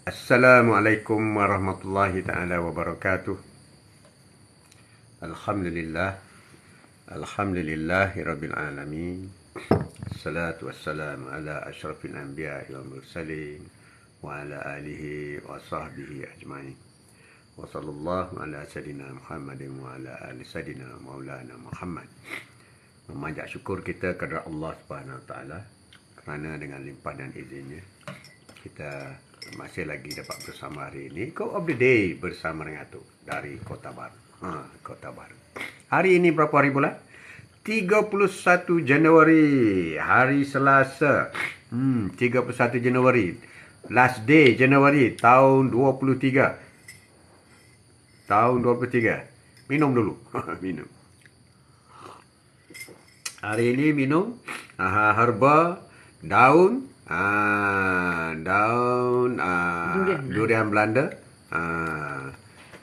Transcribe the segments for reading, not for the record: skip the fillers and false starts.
Assalamualaikum warahmatullahi taala wabarakatuh. Alhamdulillah. Alhamdulillahi rabbil alamin. Assalatu wassalamu ala asyrafil anbiya'i wal mursalin wa ala alihi wa sahbihi ajma'in. Wa sallallahu ala sayyidina Muhammadin wa ala ali sayyidina Maulana Muhammad. Memanjat syukur kita kepada Allah Subhanahu wa taala kerana dengan limpah dan izinnya kita masih lagi dapat bersama hari ini. Quote of the day bersama dengan tu dari Kota Baru. Kota Baru. Hari ini berapa hari pula? 31 Januari, hari Selasa. 31 Januari. Last day Januari tahun 23. Tahun 23. Minum dulu. Minum. Hari ini minum herba, daun, durian Belanda,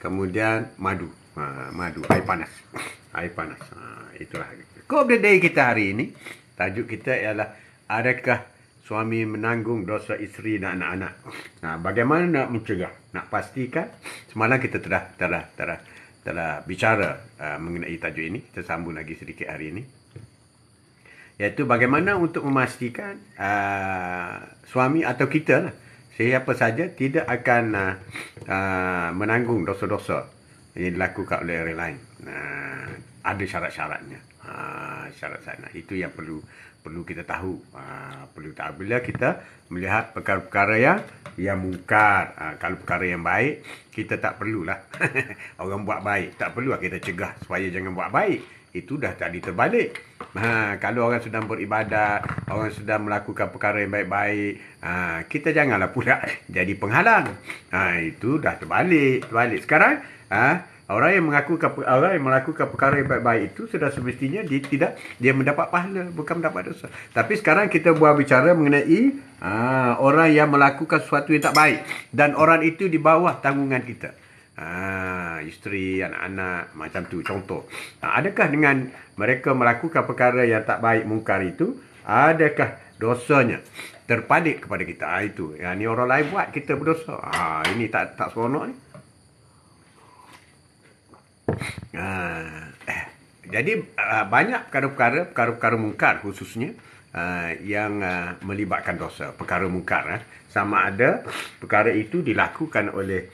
kemudian madu, air panas, itulah. Quote of the day kita hari ini, tajuk kita ialah adakah suami menanggung dosa isteri dan anak-anak. Bagaimana nak mencegah, nak pastikan. Semalam kita telah bicara mengenai tajuk ini. Kita sambung lagi sedikit hari ini, iaitu bagaimana untuk memastikan suami atau kita lah, siapa saja tidak akan menanggung dosa-dosa yang dilakukan oleh orang lain. Ada syarat-syaratnya. Syarat-syarat itu yang perlu kita tahu. Bila kita melihat perkara-perkara yang mungkar. Kalau perkara yang baik, kita tak perlulah orang buat baik, tak perlulah kita cegah supaya jangan buat baik. Itu dah tadi terbalik. Kalau orang sedang beribadat, orang sedang melakukan perkara yang baik-baik, kita janganlah pula jadi penghalang. Itu dah terbalik. Sekarang, orang yang melakukan perkara yang baik-baik itu sudah semestinya dia mendapat pahala, bukan mendapat dosa. Tapi sekarang kita buat bicara mengenai orang yang melakukan sesuatu yang tak baik dan orang itu di bawah tanggungan kita. Isteri, anak-anak, macam tu contoh. Adakah dengan mereka melakukan perkara yang tak baik, mungkar itu, adakah dosanya terpalit kepada kita? Itu. Ni orang lain buat, kita berdosa. Ini tak seronok ni. Jadi banyak perkara-perkara mungkar khususnya yang melibatkan dosa, perkara mungkar. Sama ada perkara itu dilakukan oleh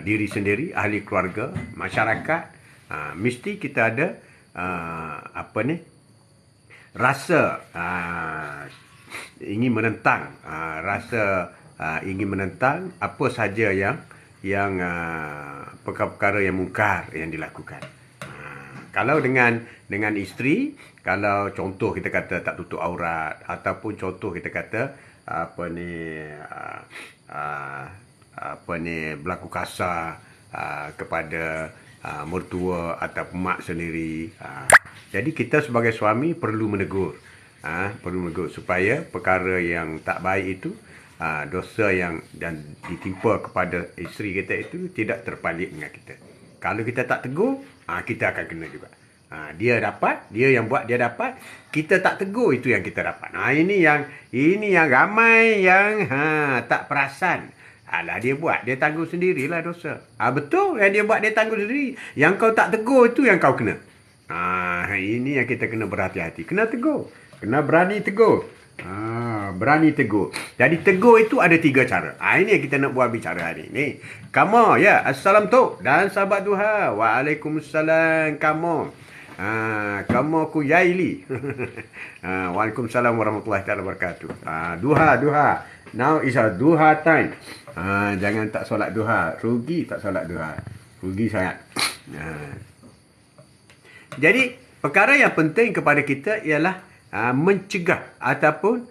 diri sendiri, ahli keluarga, masyarakat. Mesti kita ada rasa ingin menentang, ingin menentang apa saja yang perkara-perkara yang mungkar yang dilakukan. Kalau dengan isteri, kalau contoh kita kata tak tutup aurat, ataupun contoh kita kata berlaku kasar kepada mertua atau mak sendiri. Jadi kita sebagai suami perlu menegur, supaya perkara yang tak baik itu, dosa yang dan ditimpa kepada isteri kita itu tidak terpalit dengan kita. Kalau kita tak tegur, kita akan kena juga. Dia yang buat dia dapat, kita tak tegur, itu yang kita dapat. Ini yang ramai yang tak perasan. Dia buat, dia tanggung sendirilah dosa. Betul, yang dia buat dia tanggung sendiri. Yang kau tak tegur itu yang kau kena. Ini yang kita kena berhati-hati. Kena tegur, kena berani tegur. Berani tegur. Jadi tegur itu ada 3 cara. Ini yang kita nak buat bicara hari ini. Kamu ya, Assalamualaikum dan sahabat duha. Waalaikumsalam kamu. Kamu aku Yaili. Waalaikumsalam warahmatullahi wabarakatuh. Duha. Now is a duha time. Jangan tak solat duha. Rugi tak solat duha. Rugi sangat. Jadi perkara yang penting kepada kita ialah mencegah ataupun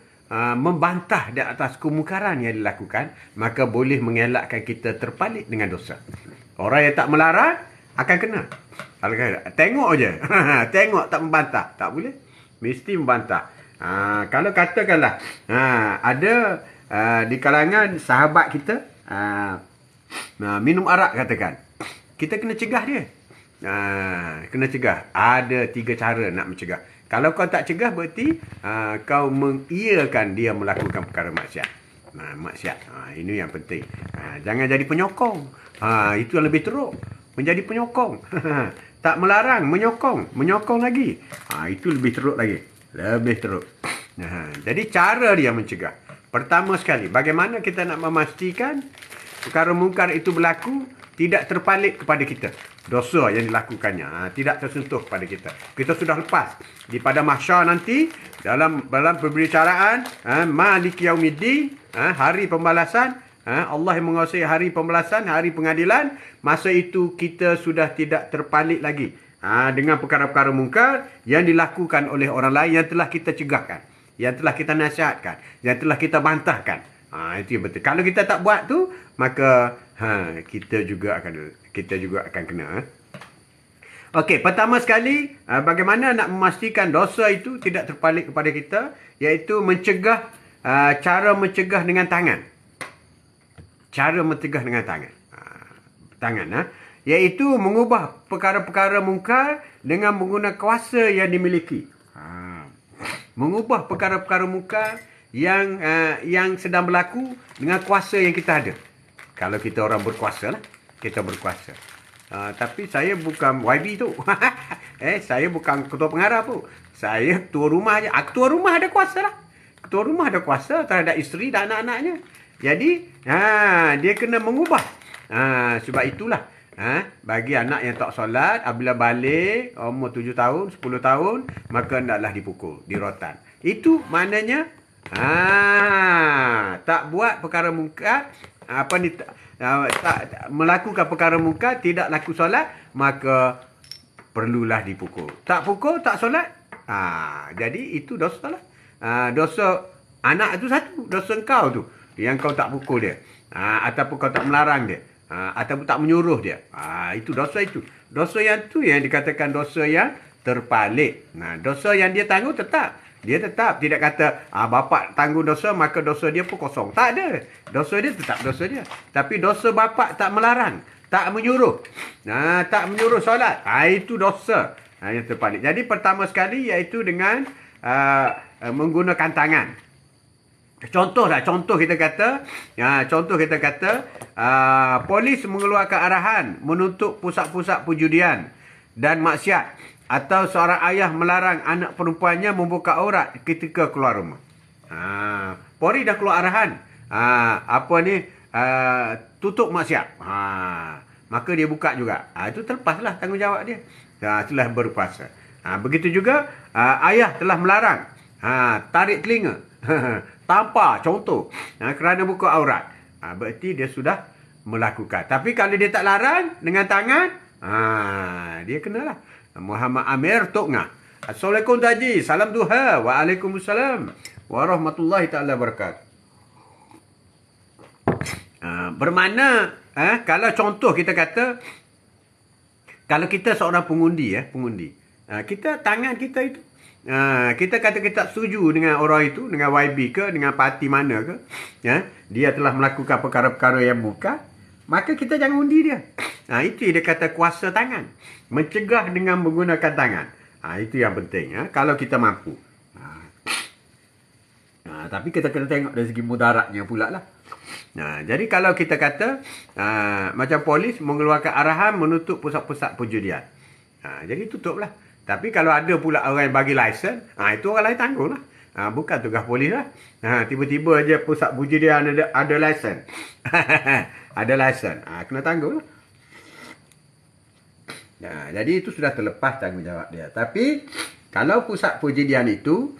membantah di atas kemungkaran yang dilakukan, maka boleh mengelakkan kita terpalit dengan dosa. Orang yang tak melarang akan kena. Tengok je. Tengok, tak membantah. Tak boleh. Mesti membantah. Kalau katakanlah ada di kalangan sahabat kita minum arak, katakan, kita kena cegah dia. Kena cegah. Ada 3 cara nak mencegah. Kalau kau tak cegah, berarti kau mengiyakan dia melakukan perkara maksiat. Maksiat. Ini yang penting. Jangan jadi penyokong. Itu yang lebih teruk. Menjadi penyokong. Tak melarang, menyokong. Menyokong lagi. Itu lebih teruk lagi. Lebih teruk. Jadi cara dia mencegah. Pertama sekali, bagaimana kita nak memastikan perkara mungkar itu berlaku tidak terpalit kepada kita. Dosa yang dilakukannya tidak tersentuh kepada kita. Kita sudah lepas. Di pada mahsyar nanti, dalam pembicaraan Maliki Yaumiddin, hari pembalasan, Allah yang menguasai hari pembalasan, hari pengadilan, masa itu kita sudah tidak terpalit lagi dengan perkara-perkara mungkar yang dilakukan oleh orang lain yang telah kita cegahkan, yang telah kita nasihatkan, yang telah kita bantahkan. Itu yang betul. Kalau kita tak buat tu, maka kita juga akan kena. Okey, pertama sekali, bagaimana nak memastikan dosa itu tidak terpalit kepada kita, iaitu mencegah, cara mencegah dengan tangan. Cara mencegah dengan tangan. Iaitu mengubah perkara-perkara mungkar dengan menggunakan kuasa yang dimiliki. Mengubah perkara-perkara mungkar yang sedang berlaku dengan kuasa yang kita ada. Kalau kita orang berkuasa lah, kita berkuasa. Tapi saya bukan YB tu. Saya bukan ketua pengarah pun. Saya ketua rumah je. Ketua rumah ada kuasa lah. Ketua rumah ada kuasa terhadap isteri dan anak-anaknya. Jadi, dia kena mengubah. Sebab itulah, bagi anak yang tak solat, apabila balik, umur 7 tahun, 10 tahun, maka hendaklah dipukul, dirotan. Itu maknanya, tak buat perkara mungkar, tak melakukan perkara mungkar, tidak laku solat, maka perlulah dipukul. Tak pukul, tak solat, jadi itu dosa lah. Dosa anak tu satu, dosa engkau tu, yang kau tak pukul dia, ataupun kau tak melarang dia, ataupun tak menyuruh dia. Itu dosa itu. Dosa yang tu yang dikatakan dosa yang terpalit. Dosa yang dia tanggung tetap. Dia tetap tidak kata bapa tanggung dosa maka dosa dia pun kosong. Tak ada. Dosa dia tetap dosa dia. Tapi dosa bapa tak melarang, tak menyuruh. Tak menyuruh solat. Itu dosa yang terpalit. Jadi pertama sekali iaitu dengan menggunakan tangan. Contoh kita kata polis mengeluarkan arahan menutup pusat-pusat perjudian dan maksiat, atau seorang ayah melarang anak perempuannya membuka aurat ketika keluar rumah. Polri dah keluar arahan, tutup maksiat. Maka dia buka juga. Itu terlepaslah tanggungjawab dia. Telah berpuasa. Begitu juga ayah telah melarang tarik telinga, tampar, contoh, kerana buka aurat. Berarti dia sudah melakukan. Tapi kalau dia tak larang dengan tangan, dia kenalah. Muhammad Amir Tok Ngah. Assalamualaikum Taji. Salam duha. Waalaikumsalam warahmatullahi ta'ala wabarakatuh. Bermakna, kalau contoh kita kata, kalau kita seorang pengundi, kita tangan kita itu, kita kata kita setuju dengan orang itu, dengan YB ke, dengan parti mana ke, dia telah melakukan perkara-perkara yang bukan, maka kita jangan undi dia. Itu dia kata kuasa tangan. Mencegah dengan menggunakan tangan. Itu yang penting. Kalau kita mampu. Tapi kita kena tengok dari segi mudaratnya pula lah. Jadi kalau kita kata, macam polis mengeluarkan arahan menutup pusat-pusat perjudian. Jadi tutuplah. Tapi kalau ada pula orang yang bagi lesen, itu orang lain tanggung lah. Bukan tugas polis lah. Tiba-tiba je pusat perjudian ada lesen. Ada lesen. Kena tanggung lah. Jadi itu sudah terlepas tanggungjawab dia. Tapi kalau pusat perjudian itu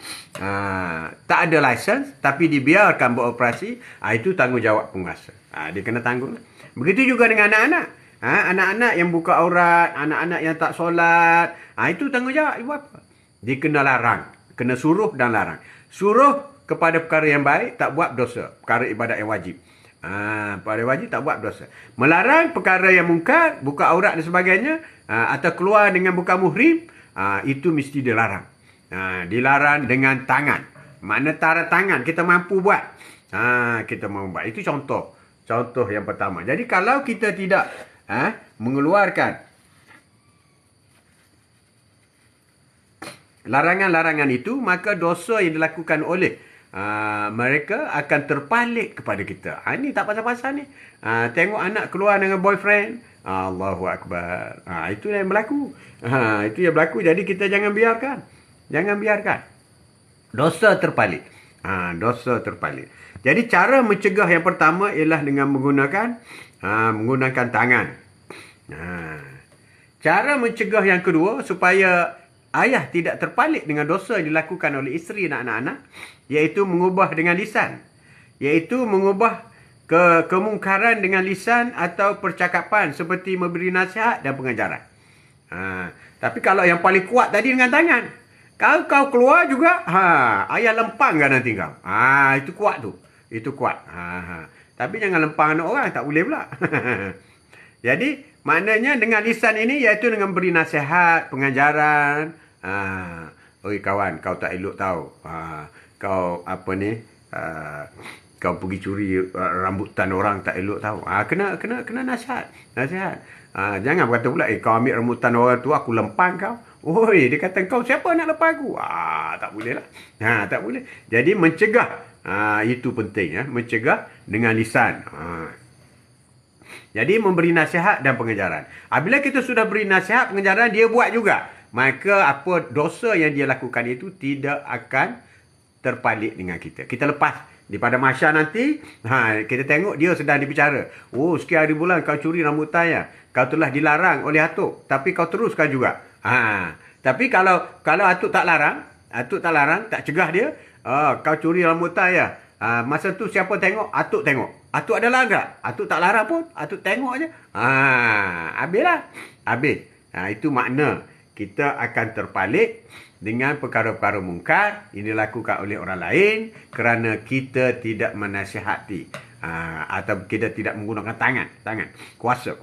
tak ada lisensi tapi dibiarkan beroperasi, itu tanggungjawab penguasa. Dia kena tanggung. Begitu juga dengan anak-anak. Anak-anak yang buka aurat, anak-anak yang tak solat, itu tanggungjawab ibu bapa. Dia kena larang, kena suruh dan larang. Suruh kepada perkara yang baik, tak buat dosa. Perkara ibadat yang wajib. Perkara wajib tak buat dosa. Melarang perkara yang mungkar, buka aurat dan sebagainya, atau keluar dengan bukan muhrim, itu mesti dilarang. Dilarang dengan tangan. Mana tara tangan kita mampu buat. Kita mampu buat. Itu contoh yang pertama. Jadi kalau kita tidak mengeluarkan larangan-larangan itu, maka dosa yang dilakukan oleh mereka akan terpalit kepada kita. Ini tak pasal-pasal ni. Tengok anak keluar dengan boyfriend. Allahu Akbar. Itu yang berlaku. Itu yang berlaku. Jadi kita jangan biarkan. Jangan biarkan. Dosa terpalit. Dosa terpalit. Jadi cara mencegah yang pertama ialah dengan menggunakan tangan. Cara mencegah yang kedua supaya ayah tidak terpalit dengan dosa yang dilakukan oleh isteri dan anak-anak, iaitu mengubah dengan lisan. Iaitu mengubah kemungkaran dengan lisan atau percakapan seperti memberi nasihat dan pengajaran. Tapi kalau yang paling kuat tadi dengan tangan. Kalau kau keluar juga, ayah lempang kan nanti kau. Itu kuat tu. Itu kuat. Tapi jangan lempang anak orang, tak boleh pula. Jadi, maknanya dengan lisan ini iaitu dengan beri nasihat, pengajaran. Oi kawan, kau tak elok tahu. Kau apa ni? Kau pergi curi rambutan orang tak elok tahu. Kena nasihat. Jangan berkata pula, kau ambil rambutan orang tu, aku lempang kau. Oi, dia kata kau siapa nak lempang aku? Tak boleh lah. Tak boleh. Jadi mencegah. Itu penting ya, mencegah dengan lisan. Jadi memberi nasihat dan pengajaran. Apabila kita sudah beri nasihat, pengajaran, dia buat juga. Maka apa dosa yang dia lakukan itu tidak akan terpalit dengan kita. Kita lepas. Daripada mahsyar nanti, kita tengok dia sedang dibicara. Sekian hari bulan kau curi rambutan ya. Kau telah dilarang oleh atuk. Tapi kau teruskan juga. Tapi kalau atuk tak larang, tak cegah dia. Kau curi rambutan ya. Masa tu siapa tengok? Atuk tengok. Atuk ada larang tak? Atuk tak larang pun. Atuk tengok aja. Habislah. Habis. Itu makna kita akan terpalit dengan perkara-perkara mungkar ini dilakukan oleh orang lain kerana kita tidak menasihati atau kita tidak menggunakan tangan. Kuasa.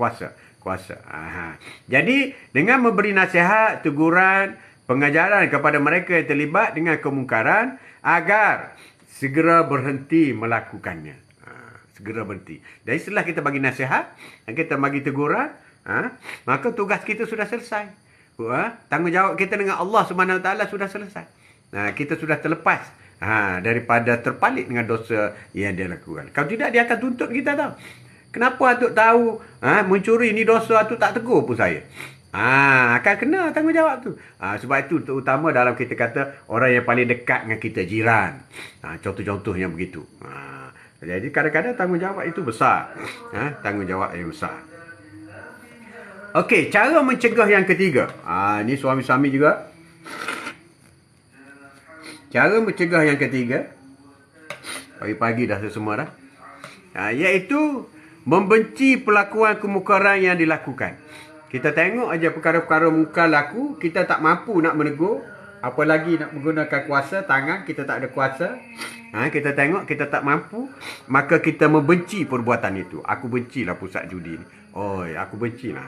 Jadi dengan memberi nasihat, teguran, pengajaran kepada mereka yang terlibat dengan kemungkaran agar segera berhenti melakukannya. Segera berhenti. Dan setelah kita bagi nasihat, kita bagi teguran, maka tugas kita sudah selesai. Tanggungjawab kita dengan Allah SWT sudah selesai. Kita sudah terlepas daripada terpalit dengan dosa yang dia lakukan. Kalau tidak, dia akan tuntut kita tahu. Kenapa atuk tahu mencuri ni dosa, atuk tak tegur pun saya? Akan kena tanggungjawab tu. Sebab itu terutama dalam kita kata orang yang paling dekat dengan kita, jiran. Contoh-contoh yang begitu. Jadi kadang-kadang tanggungjawab itu besar. Tanggungjawab yang besar. Okey, cara mencegah yang ketiga. Ni suami-suami juga. Cara mencegah yang ketiga. Pagi-pagi dah semua dah. Iaitu membenci pelakuan kemungkaran yang dilakukan. Kita tengok aja perkara-perkara mungkar laku, kita tak mampu nak menegur, apalagi nak menggunakan kuasa tangan, kita tak ada kuasa. Kita tengok kita tak mampu, maka kita membenci perbuatan itu. Aku bencilah pusat judi ni. Aku bencilah.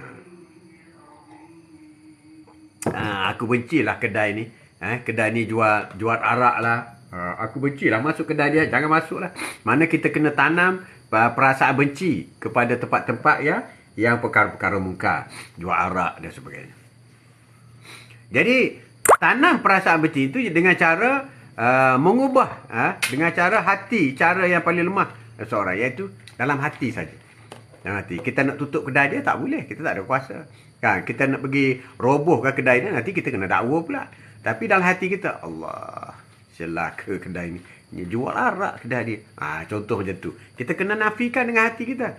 Aku bencilah kedai ni. Kedai ni jual arak lah. Aku bencilah masuk kedai dia. Jangan masuk lah. Mana kita kena tanam perasaan benci kepada tempat-tempat yang perkara-perkara mungkar. Jual arak dan sebagainya. Jadi, tanam perasaan benci itu dengan cara mengubah. Dengan cara hati. Cara yang paling lemah seorang. Iaitu dalam hati saja. Dalam hati. Kita nak tutup kedai dia, tak boleh. Kita tak ada kuasa. Kita nak pergi robohkan kedai dia, nanti kita kena dakwa pula. Tapi dalam hati kita, Allah, celaka kedai ni. Dia jual arak kedai dia. Contoh macam tu. Kita kena nafikan dengan hati kita.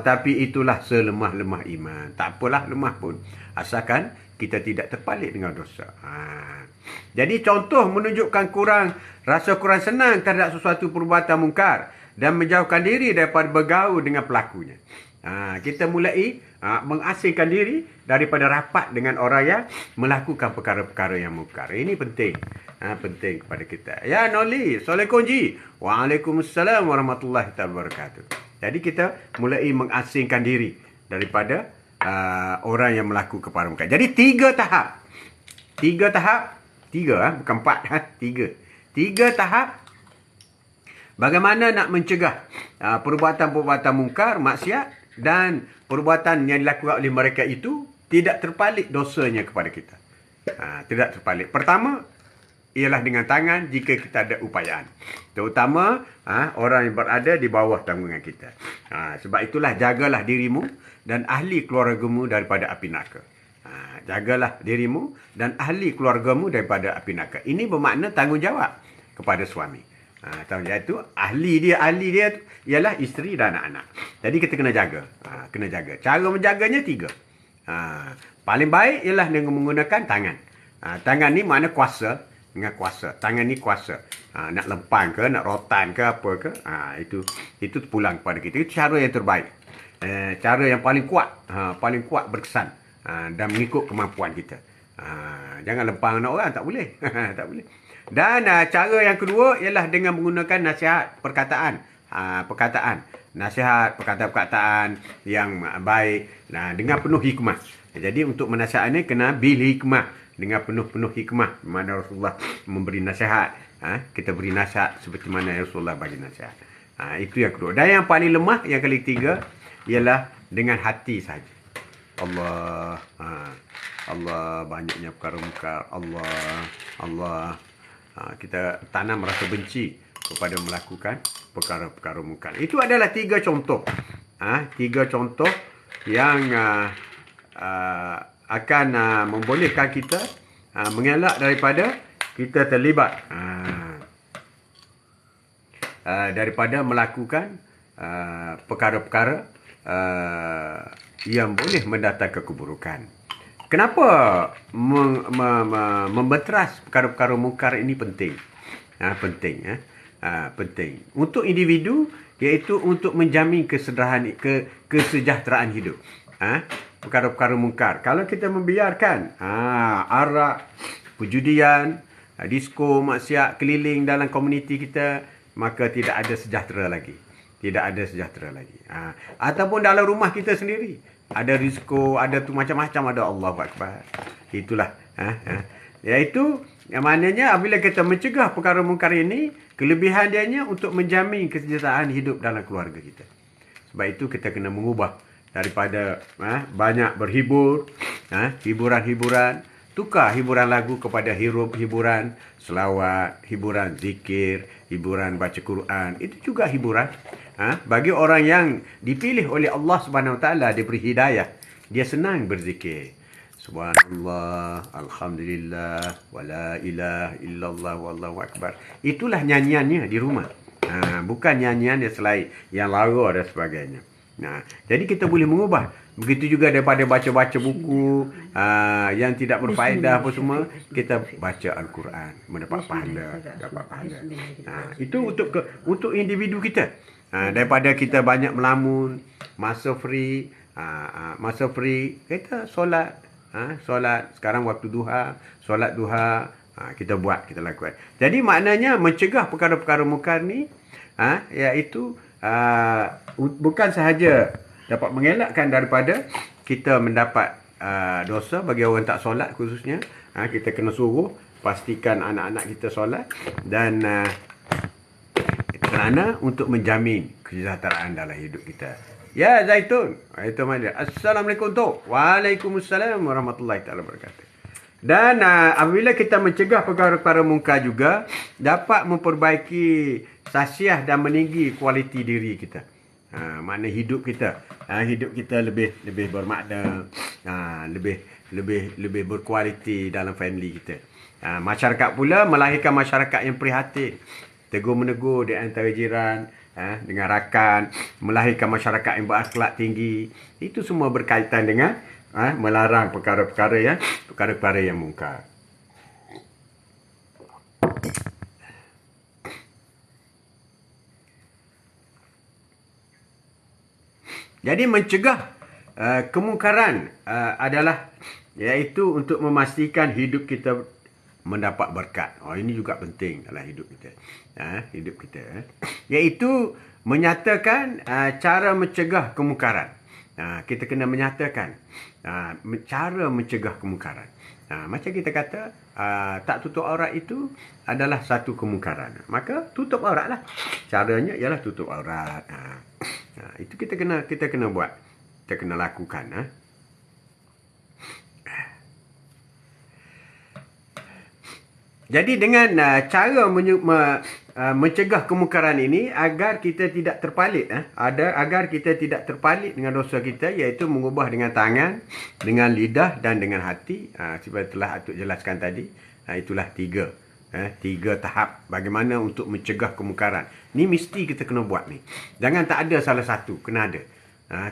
Tapi itulah selemah-lemah iman. Tak apalah lemah pun. Asalkan kita tidak terpalit dengan dosa. Jadi contoh menunjukkan rasa kurang senang terhadap sesuatu perbuatan mungkar dan menjauhkan diri daripada bergaul dengan pelakunya. Kita mulai mengasingkan diri daripada rapat dengan orang yang melakukan perkara-perkara yang mungkar. Ini penting. Penting kepada kita. Ya Noli, Assalamualaikum Ji. Waalaikumsalam warahmatullahi wabarakatuh. Jadi kita mulai mengasingkan diri daripada orang yang melakukan perkara mungkar. Jadi 3 tahap. 3 tahap. 3 bukan 4. 3 tahap. Bagaimana nak mencegah perbuatan-perbuatan mungkar, maksiat dan perbuatan yang dilakukan oleh mereka itu tidak terpalit dosanya kepada kita. Tidak terpalit. Pertama, ialah dengan tangan jika kita ada upayaan. Terutama orang yang berada di bawah tanggungan kita. Sebab itulah jagalah dirimu dan ahli keluargamu daripada api neraka. Jagalah dirimu dan ahli keluargamu daripada api neraka. Ini bermakna tanggungjawab kepada suami. Tanggungjawab itu ahli dia tu ialah isteri dan anak-anak. Jadi kita kena jaga. Kena jaga. Cara menjaganya 3. Paling baik ialah dengan menggunakan tangan. Tangan ni makna kuasa. Dengan kuasa. Tangan ni kuasa. Nak lempang ke, nak rotan ke, apa ke. Itu pulang kepada kita. Itu cara yang terbaik. Cara yang paling kuat. Paling kuat berkesan. Dan mengikut kemampuan kita. Jangan lempang anak orang. Tak boleh. Tak boleh. Dan cara yang kedua ialah dengan menggunakan nasihat perkataan. Nasihat perkataan-perkataan yang baik. Dengan penuh hikmah. Jadi untuk menasihat ini kena bil hikmah. Dengan penuh hikmah. Mana Rasulullah memberi nasihat. Kita beri nasihat seperti mana Rasulullah bagi nasihat. Itu yang kedua. Dan yang paling lemah, yang ketiga, ialah dengan hati saja. Allah banyaknya perkara mungkar. Allah. Kita tanam rasa benci kepada melakukan perkara-perkara mungkar. Itu adalah 3 contoh. 3 contoh yang akan membolehkan kita mengelak daripada kita terlibat daripada melakukan perkara-perkara yang boleh mendatangkan keburukan. Kenapa membeteras perkara-perkara mungkar ini penting? Penting untuk individu, iaitu untuk menjamin kesejahteraan hidup. Perkara-perkara mungkar. Kalau kita membiarkan arak, perjudian, disko, maksiat keliling dalam komuniti kita, maka tidak ada sejahtera lagi. Ataupun dalam rumah kita sendiri, ada disko, ada tu macam-macam, ada Allahu Akbar. Itulah. Iaitu yang maknanya apabila kita mencegah perkara mungkar ini, kelebihan dianya untuk menjamin kesejahteraan hidup dalam keluarga kita. Sebab itu kita kena mengubah daripada banyak berhibur, hiburan-hiburan, tukar hiburan lagu kepada hiburan selawat, hiburan zikir, hiburan baca Quran. Itu juga hiburan. Bagi orang yang dipilih oleh Allah Subhanahu Wa Taala, diberi hidayah, dia senang berzikir. Subhanallah, alhamdulillah, wala ilaha illallah, wallahu akbar. Itulah nyanyiannya di rumah. Bukan nyanyian yang selain, yang lara dan sebagainya. Jadi kita boleh mengubah. Begitu juga daripada baca-baca buku yang tidak berfaedah apa semua, kita baca Al-Quran, mendapat pahala. Itu untuk individu kita. Daripada kita banyak melamun, masa free, kita solat. Solat sekarang waktu duha, solat duha, kita buat, kita lakukan. Jadi maknanya mencegah perkara-perkara mungkar ni, iaitu bukan sahaja dapat mengelakkan daripada kita mendapat dosa bagi orang tak solat khususnya. Kita kena suruh pastikan anak-anak kita solat, dan kerana untuk menjamin kesejahteraan dalam hidup kita. Ya Zaitun, itu mana? Assalamualaikum tu. Waalaikumsalam warahmatullahi taala wabarakatuh. Dan apabila kita mencegah perkara-perkara mungkar juga dapat memperbaiki sasiah dan meninggi kualiti diri kita. Makna hidup kita, lebih bermakna, lebih berkualiti dalam family kita. Masyarakat pula melahirkan masyarakat yang prihatin, tegur-menegur di antara jiran, dengan rakan, melahirkan masyarakat yang berakhlak tinggi. Itu semua berkaitan dengan melarang perkara-perkara yang mungkar. Jadi mencegah kemungkaran adalah iaitu untuk memastikan hidup kita mendapat berkat. Ini juga penting dalam hidup kita. Iaitu menyatakan cara mencegah kemungkaran. Kita kena menyatakan cara mencegah kemungkaran. Macam kita kata tak tutup aurat itu adalah satu kemungkaran. Maka tutup aurat lah. Caranya ialah tutup aurat. Itu kita kena buat. Kita kena lakukan. Jadi dengan cara mencegah kemungkaran ini agar kita tidak terpalit, agar kita tidak terpalit dengan dosa kita, iaitu mengubah dengan tangan, dengan lidah dan dengan hati. Seperti telah Atuk jelaskan tadi, itulah tiga tahap bagaimana untuk mencegah kemungkaran. Ni mesti kita kena buat ni. Jangan tak ada salah satu, kena ada.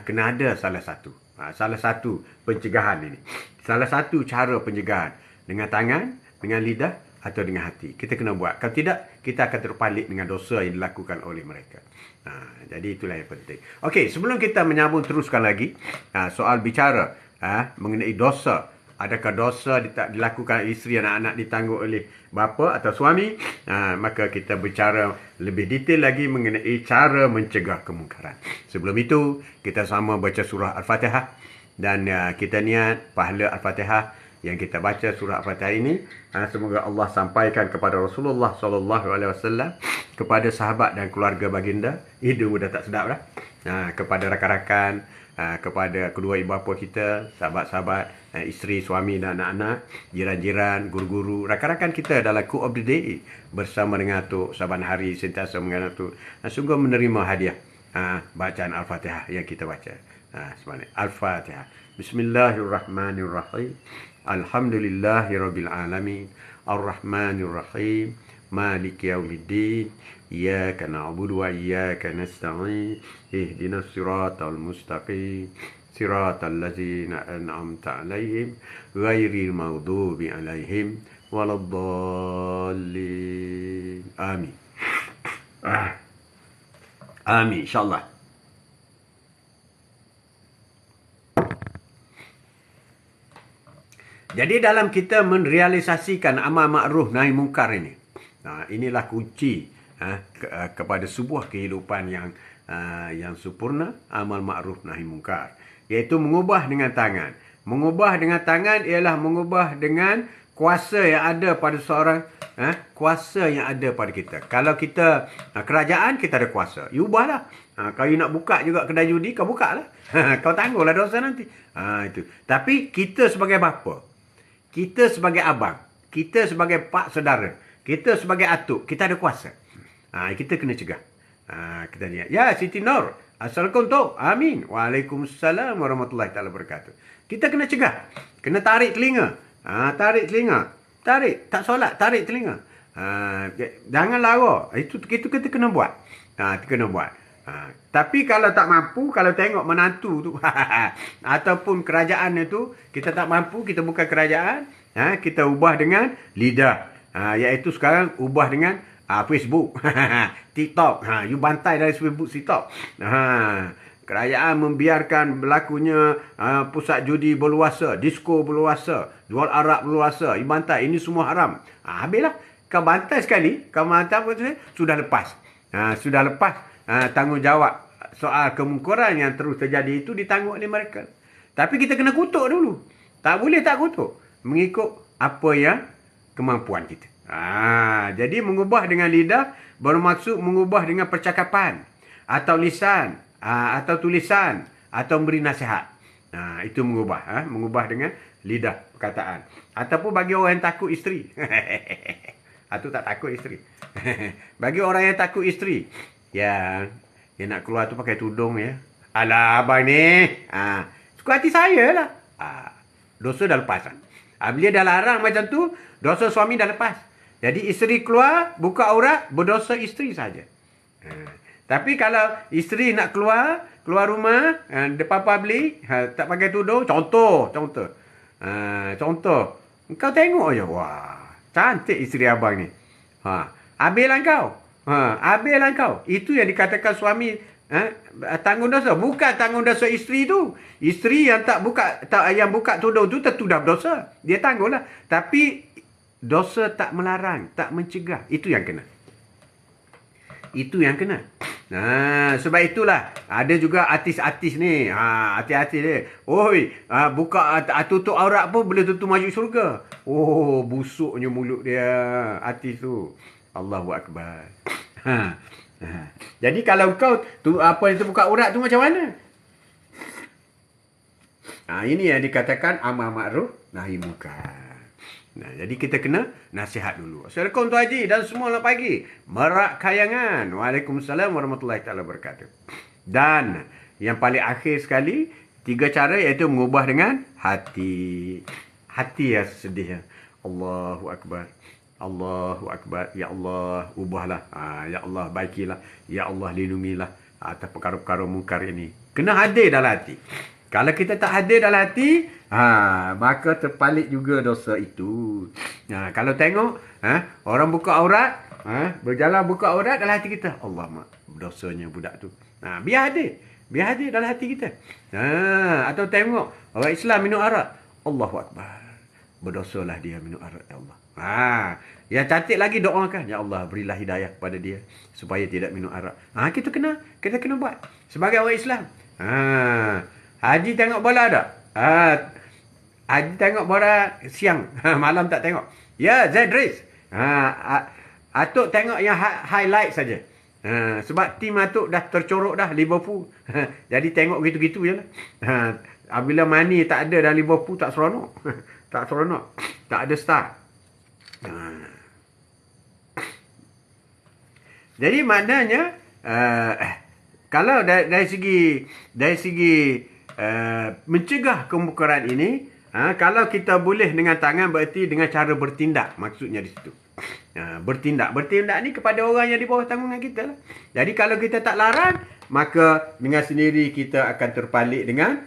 Kena ada salah satu. Salah satu pencegahan ini. Salah satu cara pencegahan dengan tangan, dengan lidah atau dengan hati. Kita kena buat. Kalau tidak, kita akan terpalit dengan dosa yang dilakukan oleh mereka. Jadi itulah yang penting. Okey, sebelum kita menyambung teruskan lagi soal bicara mengenai dosa. Adakah dosa dilakukan isteri, anak-anak ditanggung oleh bapa atau suami? Maka kita bicara lebih detail lagi mengenai cara mencegah kemungkaran. Sebelum itu, kita sama baca surah Al-Fatihah. Dan kita niat pahala Al-Fatihah yang kita baca surah Al-Fatihah ini, semoga Allah sampaikan kepada Rasulullah SAW, kepada sahabat dan keluarga baginda. Hidung dah tak sedap dah. Kepada rakan-rakan, kepada kedua ibu bapa kita, sahabat-sahabat, isteri, suami dan anak-anak, jiran-jiran, guru-guru, rakan-rakan kita dalam Quote of the Day bersama dengan Atuk saban hari sentiasa mengenal Atuk. Sungguh menerima hadiah bacaan Al-Fatihah yang kita baca. Sebenarnya Al-Fatihah. Bismillahirrahmanirrahim. Alhamdulillahirabbil alamin. Ar-Rahmanirrahim. Maliki yaumiddin. Iyyaka na'budu wa iyyaka nasta'in. Ihdinas siratal mustaqim. Siratal ladzina an'amta 'alaihim ghairil maghdubi 'alaihim waladdallin. Amin. Amin insyaallah. Jadi dalam kita merealisasikan amal makruf nahi mungkar ini, inilah kunci kepada sebuah kehidupan yang sempurna, amal makruf nahi mungkar, iaitu mengubah dengan tangan. Mengubah dengan tangan ialah mengubah dengan kuasa yang ada pada seorang, kuasa yang ada pada kita. Kalau kita kerajaan, kita ada kuasa. You ubahlah. Kalau you nak buka juga kedai judi, kau buka lah. Kau tangguhlah dosa nanti. Itu. Tapi kita sebagai bapa, kita sebagai abang, kita sebagai pak saudara, kita sebagai atuk, kita ada kuasa. Kita kena cegah. Kita lihat. Ya, Siti Nur. Assalamualaikum. Amin. Waalaikumsalam warahmatullahi taala wabarakatuh. Kita kena cegah. Kena tarik telinga. Tarik telinga. Tarik. Tak solat, tarik telinga. Jangan lara. Itu kita kena buat. Kita kena buat. Tapi kalau tak mampu, kalau tengok menantu tu ataupun kerajaan itu kita tak mampu, kita bukan kerajaan, kita ubah dengan lidah, iaitu sekarang ubah dengan Facebook, TikTok. You bantai dari Facebook, TikTok. Kerajaan membiarkan berlakunya pusat judi berluasa, disko berluasa, jual arak berluasa. You bantai, ini semua haram. Habislah. Kau bantai sekali, kau bantai sudah lepas. Sudah lepas. Tanggungjawab soal kemungkaran yang terus terjadi itu ditanggung oleh mereka. Tapi kita kena kutuk dulu. Tak boleh tak kutuk. Mengikut apa yang kemampuan kita. Jadi mengubah dengan lidah bermaksud mengubah dengan percakapan atau lisan atau tulisan atau memberi nasihat. Itu mengubah. Mengubah dengan lidah perkataan. Ataupun bagi orang yang takut isteri. Atau tak takut isteri. Bagi orang yang takut isteri, yang nak keluar tu pakai tudung ya. Alah abang ni. Suka hati saya lah. Dosa dah lepas. Bila dah larang macam tu, dosa suami dah lepas. Jadi isteri keluar, buka aurat, berdosa isteri saja. Tapi kalau isteri nak keluar rumah, depan public, tak pakai tudung, contoh. Kau tengok je. Wah, cantik isteri abang ni. Habislah kau. Habislah kau. Itu yang dikatakan suami tanggung dosa. Bukan tanggung dosa isteri tu. Isteri yang yang buka tudung tu tentu dah berdosa. Dia tanggunglah. Tapi dosa tak melarang, tak mencegah. Itu yang kena. Sebab itulah ada juga artis-artis ni. Hati-hati dia. Buka tutup aurat pun boleh tutup masuk syurga. Busuknya mulut dia artis tu. Allahu Akbar. Jadi kalau kau apa yang terbuka aurat tu macam mana? Ini yang dikatakan amal makruf nahi mungkar. Nah, jadi kita kena nasihat dulu. Assalamualaikum Tuan Haji dan semua selamat pagi. Merak Kayangan. Waalaikumsalam warahmatullahi taala wabarakatuh. Dan yang paling akhir sekali, 3 cara iaitu mengubah dengan hati. Hati ya sedih ya. Allahu Akbar. Allahu Akbar. Ya Allah, ubahlah. Ya Allah, baikilah. Ya Allah, lindungilah atas perkara-perkara mungkar ini. Kena hadir dalam hati. Kalau kita tak hadir dalam hati, maka terpalit juga dosa itu. Kalau tengok, orang buka aurat, berjalan buka aurat dalam hati kita. Allah, mak, dosanya budak tu. Biar hadir. Biar hadir dalam hati kita. Atau tengok, orang Islam minum arak. Allahu Akbar. Berdosalah dia minum arak, ya Allah. Yang cantik lagi doakan, ya Allah, berilah hidayah kepada dia supaya tidak minum arak. Kita kena buat sebagai orang Islam. Haji tengok bola tak? Haji tengok bola siang, malam tak tengok. Ya, Zedris. Atuk tengok yang highlight saja. Sebab tim Atuk dah tercorok dah Liverpool. Jadi tengok gitu-gitu je lah. Apabila Mane tak ada dalam Liverpool, tak seronok. Tak seronok. Tak ada star. Jadi maknanya kalau dari segi mencegah kemungkaran ini, kalau kita boleh dengan tangan, berarti dengan cara bertindak, maksudnya di situ. Bertindak ni kepada orang yang di bawah tanggungan kita lah. Jadi kalau kita tak larang, maka dengan sendiri kita akan terpalit dengan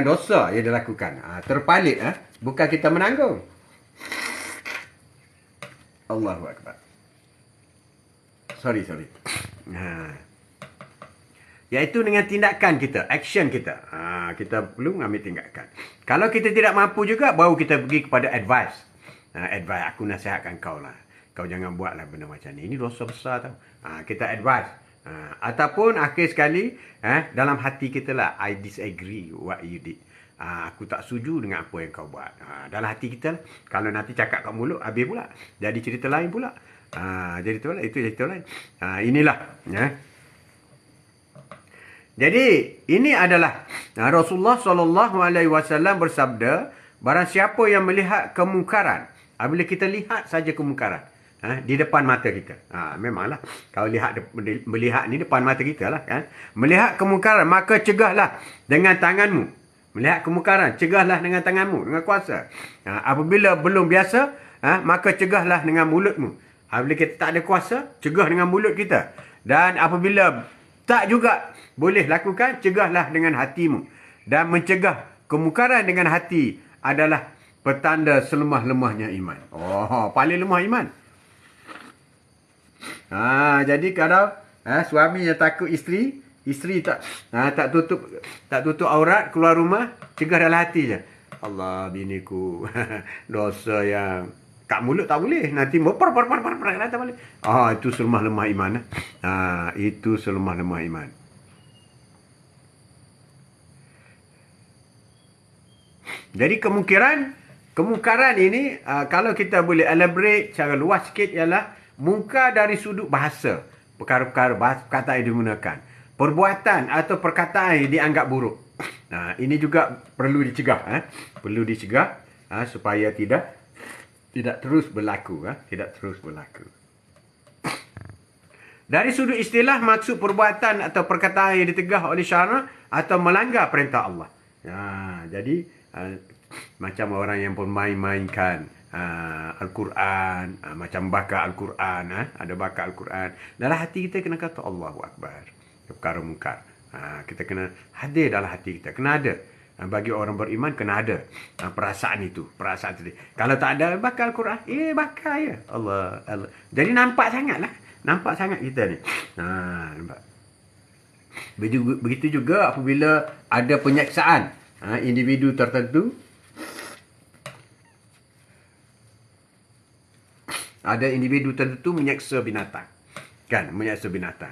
dosa yang dilakukan. Terpalit, bukan kita menanggung. Allahu Akbar. Sorry. Iaitu dengan tindakan kita, action kita. Kita perlu mengambil tindakan. Kalau kita tidak mampu juga, baru kita pergi kepada advice. Advice, aku nasihatkan kau lah. Kau jangan buatlah benda macam ni. Ini dosa besar tau. Kita advice. Ataupun akhir sekali, dalam hati kita lah, I disagree what you did. Aku tak setuju dengan apa yang kau buat. Dalam hati kita lah. Kalau nanti cakap kat mulut, habis pula. Jadi cerita lain pula. Jadi tu lah, itu cerita lain. Inilah. Jadi ini adalah Rasulullah SAW bersabda, barang siapa yang melihat kemungkaran, bila kita lihat saja kemungkaran di depan mata kita. Memanglah kalau melihat ni depan mata kita lah kan. Melihat kemungkaran, maka cegahlah dengan tanganmu. Melihat kemungkaran, cegahlah dengan tanganmu, dengan kuasa. Apabila belum biasa, maka cegahlah dengan mulutmu. Apabila kita tak ada kuasa, cegah dengan mulut kita. Dan apabila tak juga boleh lakukan, cegahlah dengan hatimu. Dan mencegah kemungkaran dengan hati adalah petanda selemah-lemahnya iman. Paling lemah iman. Jadi kalau suami yang takut isteri tak tutup aurat keluar rumah, cegah dalam hati je. Allah, biniku dosa yang kat mulut tak boleh, nanti tak boleh. Itu selemah-lemah iman. Itu selemah-lemah iman. Jadi kemungkaran ini, kalau kita boleh elaborate secara luas sikit, ialah mungkar dari sudut bahasa, perkara-perkara perkataan yang digunakan, perbuatan atau perkataan yang dianggap buruk. Ini juga perlu dicegah. Perlu dicegah supaya tidak terus berlaku. Tidak terus berlaku. Dari sudut istilah, maksud perbuatan atau perkataan yang ditegah oleh syarak atau melanggar perintah Allah. Jadi macam orang yang bermain-mainkan Al-Quran, macam bakar Al-Quran, ada bakar Al-Quran. Dalam hati kita kena kata Allahu Akbar. Perkara mungkar. Kita kena hadir dalam hati kita. Kena ada. Bagi orang beriman kena ada perasaan itu. Perasaan itu. Kalau tak ada bakar Al-Quran, bakar ya. Allah. Jadi nampak sangatlah. Nampak sangat kita ni. Nampak. Begitu juga apabila ada penyaksaan individu tertentu. Ada individu tertentu menyaksa binatang. Kan, menyaksa binatang.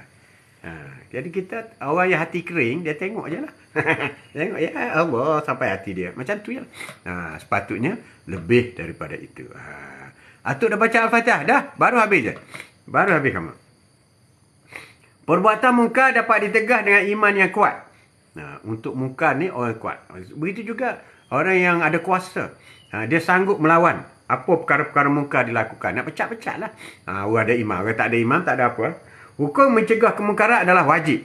Jadi kita, orang yang hati kering, dia tengok je lah. Tengok, ya Allah, sampai hati dia. Macam tu je lah. Sepatutnya lebih daripada itu. Atuk dah baca Al-Fatihah? Dah? Baru habis je? Baru habis kamu. Perbuatan mungkar dapat ditegah dengan iman yang kuat. Untuk mungkar ni orang kuat. Begitu juga orang yang ada kuasa. Dia sanggup melawan apa perkara-perkara mungkar dilakukan. Nak pecat-pecat lah. Orang ada imam, orang tak ada imam, tak ada apa. Hukum mencegah kemungkaran adalah wajib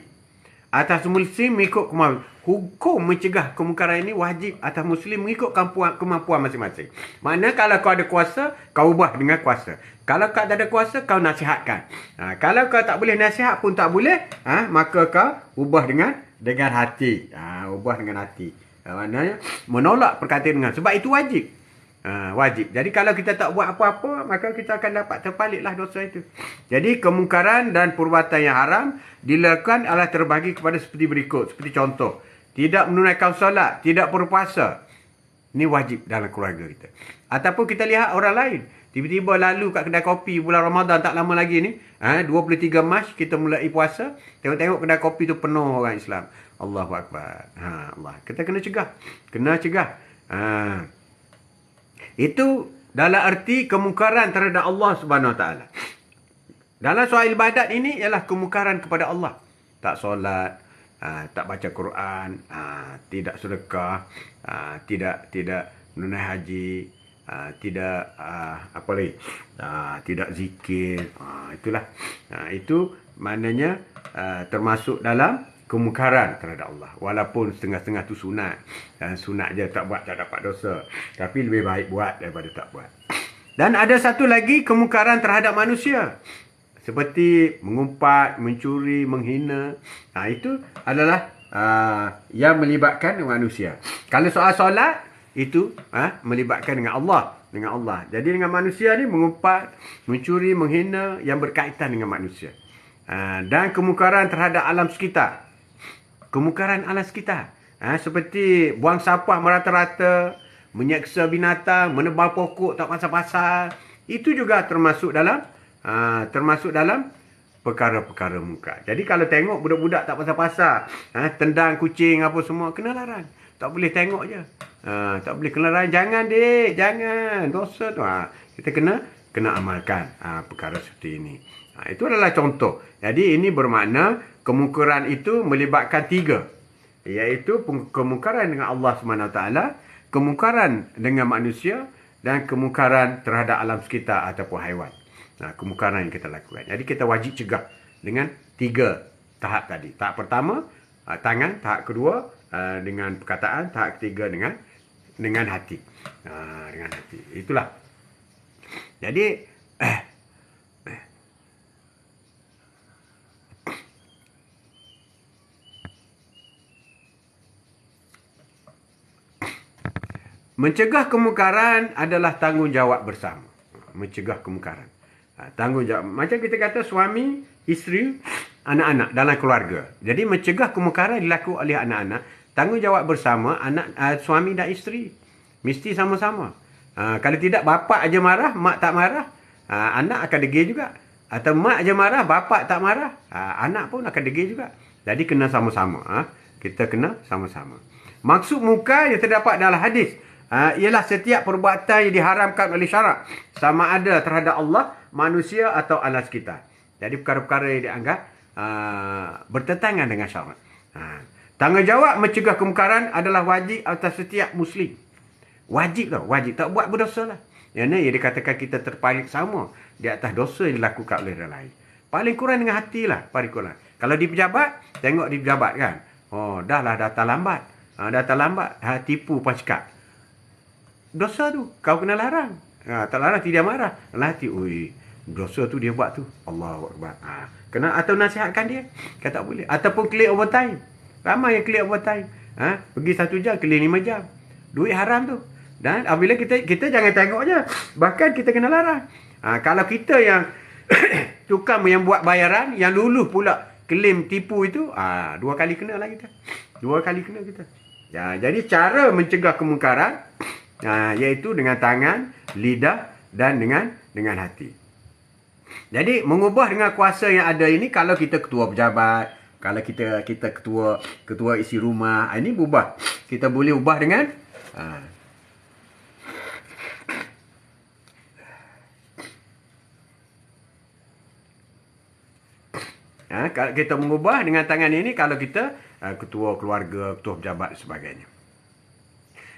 atas muslim mengikut kemampuan. Hukum mencegah kemungkaran ini wajib atas muslim mengikut kemampuan masing-masing. Maknanya kalau kau ada kuasa, kau ubah dengan kuasa. Kalau kau tak ada kuasa, kau nasihatkan. Kalau kau tak boleh nasihat pun tak boleh, maka kau ubah dengan hati. Ubah dengan hati. Maknanya menolak perkataan dengan, sebab itu wajib. Wajib. Jadi kalau kita tak buat apa-apa, maka kita akan dapat terpaliklah dosa itu. Jadi kemungkaran dan perbuatan yang haram dilakukan adalah terbagi kepada seperti berikut. Seperti contoh, tidak menunaikan solat, tidak berpuasa. Ini wajib dalam keluarga kita. Ataupun kita lihat orang lain, tiba-tiba lalu kat kedai kopi bulan Ramadan tak lama lagi ni, 23 Mac kita mulai puasa, tengok-tengok kedai kopi tu penuh orang Islam. Allahu Akbar. Allah. Kita kena cegah. Kena cegah. Itu dalam arti kemungkaran terhadap Allah Subhanahu Wa Taala. Dalam soal ibadat ini ialah kemungkaran kepada Allah. Tak solat, tak baca Quran, tidak sedekah, tidak menunaikan haji, tidak apa lagi? Tidak zikir. Itulah. Itu maknanya termasuk dalam kemungkaran terhadap Allah. Walaupun setengah-setengah tu sunat. Sunat je tak buat tak dapat dosa. Tapi lebih baik buat daripada tak buat. Dan ada satu lagi kemungkaran terhadap manusia. Seperti mengumpat, mencuri, menghina. Itu adalah yang melibatkan manusia. Kalau soal solat, itu melibatkan dengan Allah. Dengan Allah. Jadi dengan manusia ni mengumpat, mencuri, menghina yang berkaitan dengan manusia. Dan kemungkaran terhadap alam sekitar. Kemungkaran alam sekitar. Seperti buang sampah merata-rata, menyeksa binatang, menebang pokok tak pasal-pasal. Itu juga termasuk dalam perkara-perkara mungkar. Jadi kalau tengok budak-budak tak pasal-pasal, tendang kucing apa semua, kena larang. Tak boleh tengok je. Tak boleh kena larang. Jangan dek, jangan. Dosa tu. Kita kena amalkan perkara seperti ini. Itu adalah contoh. Jadi ini bermakna kemungkaran itu melibatkan 3. Iaitu kemungkaran dengan Allah SWT, kemungkaran dengan manusia, dan kemungkaran terhadap alam sekitar ataupun haiwan. Kemungkaran yang kita lakukan. Jadi kita wajib cegah dengan 3 tahap tadi. Tahap pertama, tangan. Tahap kedua, dengan perkataan. Tahap ketiga, dengan hati. Dengan hati. Itulah. Jadi, mencegah kemungkaran adalah tanggungjawab bersama. Mencegah kemungkaran. Tanggungjawab. Macam kita kata suami, isteri, anak-anak dalam keluarga. Jadi mencegah kemungkaran dilakukan oleh anak-anak. Tanggungjawab bersama suami dan isteri. Mesti sama-sama. Kalau tidak, bapa aja marah, mak tak marah, anak akan degil juga. Atau mak aja marah, bapa tak marah, anak pun akan degil juga. Jadi kena sama-sama. Kita kena sama-sama. Maksud mungkar yang terdapat dalam hadis ialah setiap perbuatan yang diharamkan oleh syarak, sama ada terhadap Allah, manusia atau alam sekitar. Jadi perkara-perkara yang dianggap bertentangan dengan syarak. Tanggungjawab mencegah kemungkaran adalah wajib atas setiap Muslim. Wajib tau, wajib. Tak buat berdosa lah. Yang ni dikatakan kita terpaling sama di atas dosa yang dilakukan oleh orang lain. Paling kurang dengan hati lah, paling kurang. Kalau di pejabat, tengok di pejabat kan. Dah lah datang lambat. Datang lambat, tipu pasukan. Dosa tu, kau kena larang. Tak larang, tidak marah. Dalam hati, ui, dosa tu dia buat tu. Allahu Akbar. Kena atau nasihatkan dia. Kata tak boleh. Ataupun clear overtime. Ramai yang clear overtime. Pergi 1 jam, clear 5 jam. Duit haram tu. Dan apabila kita jangan tengok je. Bahkan kita kena larang. Kalau kita yang tukang yang buat bayaran, yang luluh pula klaim tipu itu, 2 kali kena lah kita. 2 kali kena kita. Jadi cara mencegah kemungkaran, iaitu dengan tangan, lidah dan dengan hati. Jadi mengubah dengan kuasa yang ada ini, kalau kita ketua pejabat, kalau kita ketua isi rumah, ini berubah. Kita boleh ubah dengan kalau kita mengubah dengan tangan ini, kalau kita ketua keluarga, ketua pejabat dan sebagainya.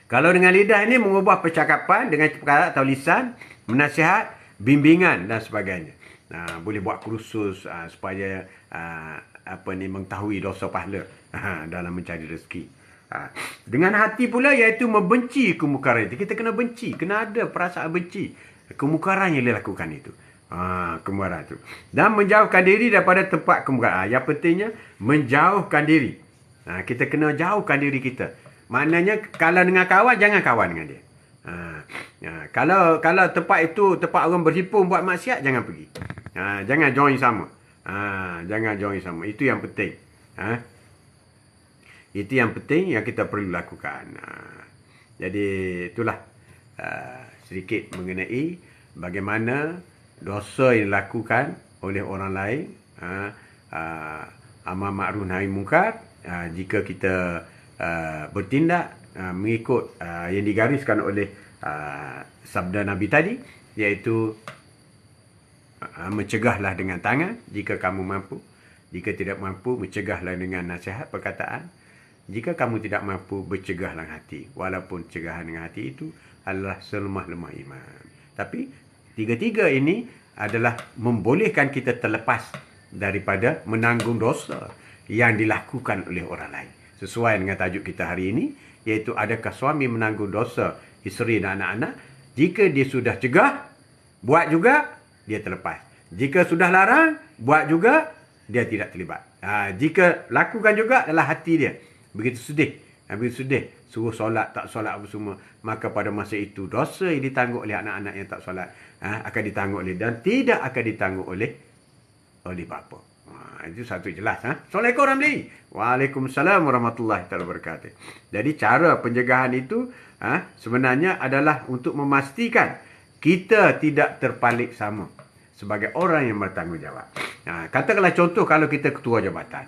Kalau dengan lidah ini mengubah percakapan dengan perkataan atau lisan, menasihat, bimbingan dan sebagainya. Boleh buat kursus supaya mengetahui dosa pahala dalam mencari rezeki. Dengan hati pula iaitu membenci kemukaran itu. Kita kena benci, kena ada perasaan benci kemukaran yang dilakukan itu. Kemukaran itu. Dan menjauhkan diri daripada tempat kemukaran. Yang pentingnya menjauhkan diri. Kita kena jauhkan diri kita. Maknanya kalau dengan kawan, jangan kawan dengan dia. Kalau tempat itu tempat orang berhimpun buat maksiat, jangan pergi. Jangan join sama. Jangan join sama. Itu yang penting. Itu yang penting yang kita perlu lakukan. Jadi itulah sedikit mengenai bagaimana dosa yang dilakukan oleh orang lain. Amar ma'ruf nahi munkar. Jika kita bertindak mengikut yang digariskan oleh sabda Nabi tadi, iaitu mencegahlah dengan tangan jika kamu mampu. Jika tidak mampu, mencegahlah dengan nasihat perkataan. Jika kamu tidak mampu, bercegahlah hati. Walaupun cegahan dengan hati itu adalah selemah-lemah iman. Tapi tiga-tiga ini adalah membolehkan kita terlepas daripada menanggung dosa yang dilakukan oleh orang lain. Sesuai dengan tajuk kita hari ini, iaitu adakah suami menanggung dosa isteri dan anak-anak? Jika dia sudah cegah, buat juga, dia terlepas. Jika sudah larang, buat juga, dia tidak terlibat. Jika lakukan juga adalah hati dia. Begitu sedih. Suruh solat, tak solat apa semua. Maka pada masa itu, dosa yang ditanggung oleh anak-anak yang tak solat akan ditanggung oleh, dan tidak akan ditanggung oleh bapa. Itu satu jelas. Assalamualaikum warahmatullahi wabarakatuh. Waalaikumsalam warahmatullahi wabarakatuh. Jadi cara pencegahan itu sebenarnya adalah untuk memastikan kita tidak terpalit sama sebagai orang yang bertanggungjawab. Katakanlah contoh kalau kita ketua jabatan.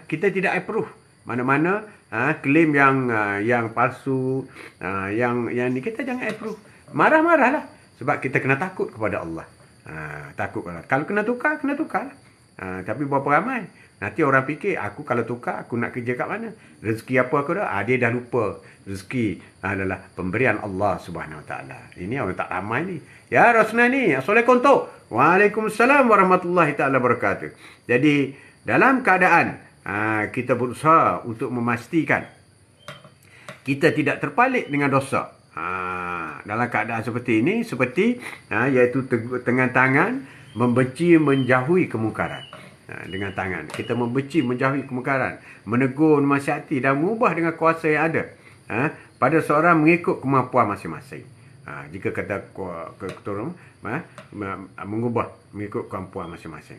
Kita tidak approve mana-mana klaim yang palsu, yang ni kita jangan approve. Marah-marahlah sebab kita kena takut kepada Allah. Takut kalau kena tukar. Tapi berapa ramai? Nanti orang fikir, aku kalau tukar, aku nak kerja kat mana? Rezeki apa aku dah? Dia dah lupa. Rezeki adalah pemberian Allah Subhanahu Wa Taala. Ini orang tak ramai ni. Ya Rasulullah ni. Assalamualaikum tu. Waalaikumsalam warahmatullahi taala wabarakatuh. Jadi, dalam keadaan kita berusaha untuk memastikan kita tidak terpalit dengan dosa. Dalam keadaan seperti ini, iaitu dengan tangan, membenci, menjauhi kemungkaran. Dengan tangan kita membenci, menjauhi kemungkaran, menegur, menasihati dan mengubah dengan kuasa yang ada pada seorang mengikut kemampuan masing-masing. Jika kata ketua mengubah mengikut kemampuan masing-masing.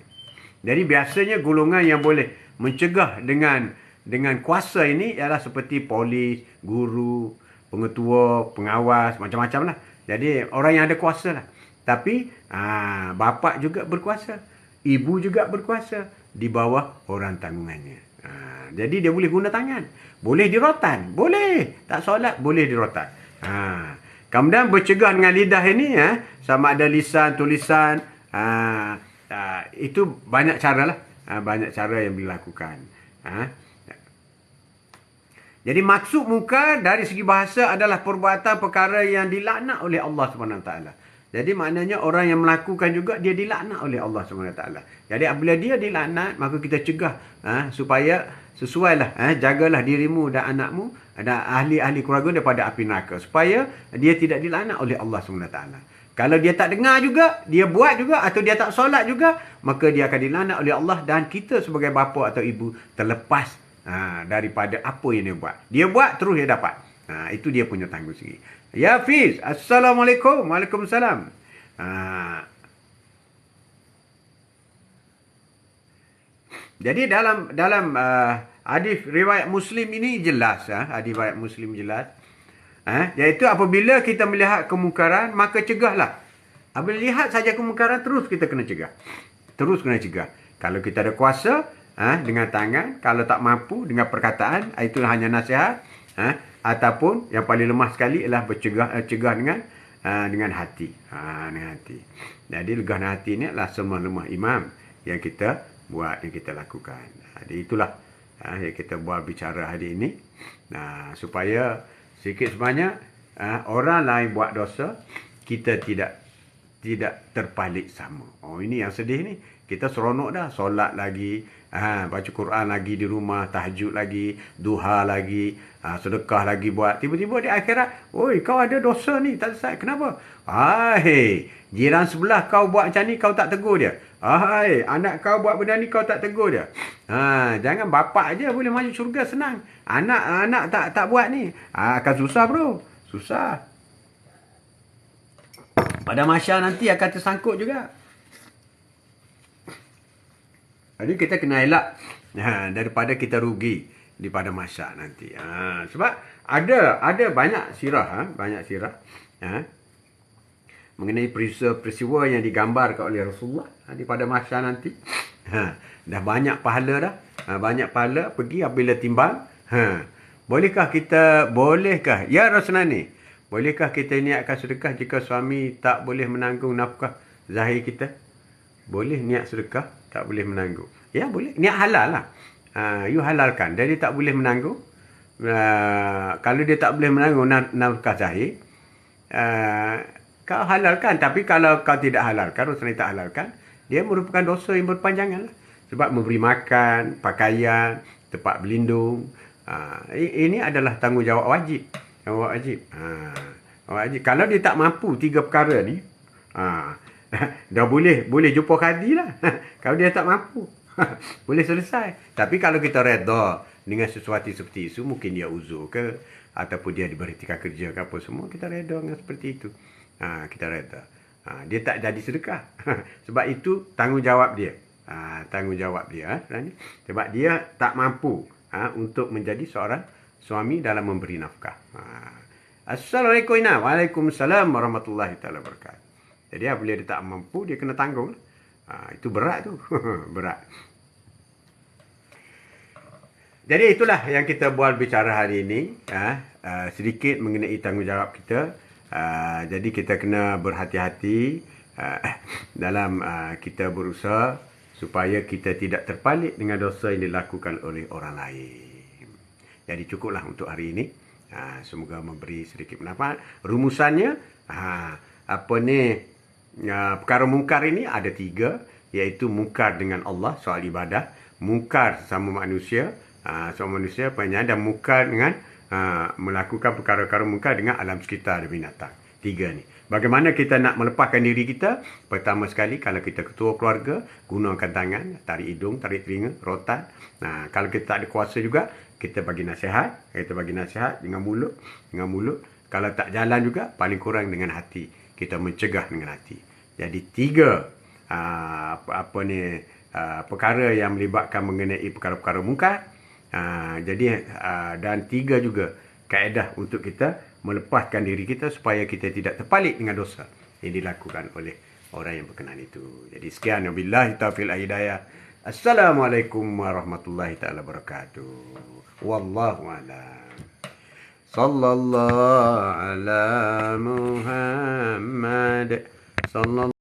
Jadi biasanya golongan yang boleh mencegah dengan kuasa ini ialah seperti polis, guru, pengetua, pengawas, macam-macam lah. Jadi orang yang ada kuasa lah. Tapi bapa juga berkuasa, ibu juga berkuasa di bawah orang tanggungannya. Jadi dia boleh guna tangan, boleh dirotan, boleh tak solat, boleh dirotan. Kemudian bercegah dengan lidah ini, sama ada lisan, tulisan, itu banyak cara lah, banyak cara yang dilakukan. Jadi maksud mungkar dari segi bahasa adalah perbuatan perkara yang dilaknat oleh Allah Subhanahu Wa Taala. Jadi maknanya orang yang melakukan juga dia dilaknat oleh Allah Subhanahu Wa Taala. Jadi apabila dia dilaknat, maka kita cegah supaya sesuailah, jagalah dirimu dan anakmu dan ahli-ahli keluarga daripada api neraka, supaya dia tidak dilaknat oleh Allah Subhanahu Wa Taala. Kalau dia tak dengar juga, dia buat juga, atau dia tak solat juga, maka dia akan dilaknat oleh Allah, dan kita sebagai bapa atau ibu terlepas daripada apa yang dia buat. Dia buat terus dia dapat. Itu dia punya tanggung sendiri. Ya Fiz, Assalamualaikum. Waalaikumsalam. Jadi dalam hadis riwayat Muslim ini jelas, hadis riwayat Muslim jelas. Iaitu apabila kita melihat kemungkaran, maka cegahlah. Apabila lihat saja kemungkaran, terus kita kena cegah. Terus kena cegah. Kalau kita ada kuasa, dengan tangan. Kalau tak mampu, dengan perkataan. Itu hanya nasihat. Ataupun yang paling lemah sekali ialah cegah dengan hati. Dengan hati. Jadi legah hati ini adalah semua lemah imam yang kita buat, yang kita lakukan. Jadi itulah yang kita buat bicara hari ini. Supaya Sikit sebanyak orang lain buat dosa, kita tidak terpalit sama. Ini yang sedih ni. Kita seronok dah, solat lagi, baca Quran lagi di rumah, tahajud lagi, duha lagi, sedekah lagi buat. Tiba-tiba di akhirat, oi, kau ada dosa ni, tak selesai. Kenapa? Jiran sebelah kau buat macam ni, kau tak tegur dia. Anak kau buat benda ni, kau tak tegur dia. Jangan bapak aja boleh masuk syurga senang. Anak tak buat ni, akan susah bro. Susah. Pada mahsyar nanti akan tersangkut juga. Jadi kita kena elak daripada kita rugi di pada mahsyar nanti. Sebab ada banyak sirah, mengenai peristiwa yang digambarkan oleh Rasulullah di pada mahsyar nanti. Dah banyak pahala dah. Banyak pahala pergi apabila timbang. Bolehkah ya Rasulullah ni? Bolehkah kita niatkan sedekah jika suami tak boleh menanggung nafkah zahir kita? Boleh niat sedekah, tak boleh menanggung. Ya boleh, niat halal lah. You halalkan. Jadi tak boleh menanggung. Kalau dia tak boleh menanggung nafkah zahir, kau halalkan. Tapi kalau kau tidak halalkan, Rasulullah tak halalkan, dia merupakan dosa yang berpanjangan lah. Sebab memberi makan, pakaian, tempat berlindung, ini adalah tanggungjawab wajib. Wajib. Kalau dia tak mampu 3 perkara ni, dah boleh jumpa kadi lah. Kalau dia tak mampu, boleh selesai. Tapi kalau kita reda dengan sesuatu seperti itu, mungkin dia uzur ke, ataupun dia diberhentikan kerja ke apa semua, kita reda dengan seperti itu. Kita reda. Dia tak jadi sedekah. Sebab itu tanggungjawab dia. Tanggungjawab dia. Sebab dia tak mampu untuk menjadi seorang suami dalam memberi nafkah. Assalamualaikum. Waalaikumsalam warahmatullahi wabarakatuh. Jadi apabila dia tak mampu, dia kena tanggung. Itu berat tu. Berat. Jadi itulah yang kita buat bicara hari ini. Sedikit mengenai tanggungjawab kita. Jadi kita kena berhati-hati dalam kita berusaha supaya kita tidak terpalit dengan dosa yang dilakukan oleh orang lain. Jadi cukuplah untuk hari ini. Semoga memberi sedikit manfaat. Rumusannya, perkara mungkar ini ada 3, iaitu mungkar dengan Allah, soal ibadah, mungkar sesama manusia, dan mungkar dengan melakukan perkara-perkara mungkar dengan alam sekitar dan binatang. 3 ni. Bagaimana kita nak melepaskan diri kita? Pertama sekali, kalau kita ketua keluarga, gunakan tangan, tarik hidung, tarik telinga, rotan. Kalau kita tak ada kuasa juga, kita bagi nasihat. Dengan mulut. Kalau tak jalan juga, paling kurang dengan hati. Kita mencegah dengan hati. Jadi 3 perkara yang melibatkan mengenai perkara-perkara mungkar. Dan 3 juga kaedah untuk kita melepaskan diri kita supaya kita tidak terpalit dengan dosa yang dilakukan oleh orang yang berkenaan itu. Jadi sekian, wabillahi taufiq wal hidayah. Assalamualaikum warahmatullahi taala wabarakatuh. Wallahu a'lam. Sallallahu ala Muhammad. Sallallahu